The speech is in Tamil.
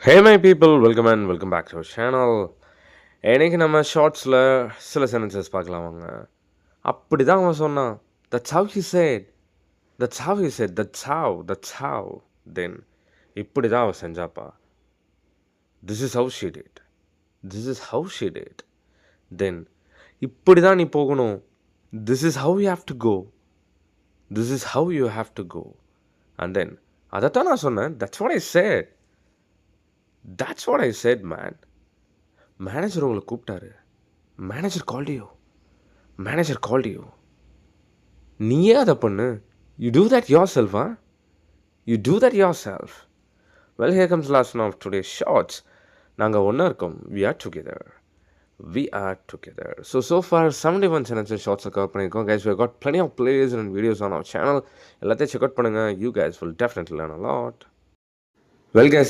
Hey my people welcome and welcome back to our channel. இன்னைக்கு நம்ம ஷார்ட்ஸில் சில சென்டென்சஸ் பார்க்கலாம் வாங்க. அப்படி தான் அவன் சொன்னான். That's how he said, that's how he said, that's how then இப்படி தான் அவள் செஞ்சாப்பா. This is how she did, this is how she did then இப்படி தான் நீ போகணும். This is how you have to go, this is how you have to go and then அதைத்தான் நான் சொன்னேன். That's what I said, that's what I said, man. Manager உங்களை கூப்பிட்டாரு. Manager called you. நீயே அதை பண்ணு. யூ டூ தட் யோர் செல்ஃபா, you do that yourself. Well, here comes last one of today shorts. நாங்கள் ஒன்றா இருக்கோம். We are together. So far 71 sentences ஷார்ட்ஸை கவர் பண்ணியிருக்கோம். Guys, we have got plenty of plays and videos on our channel. எல்லாத்தையும் செக் அவுட் பண்ணுங்கள். You guys will definitely learn a lot. Well, guys,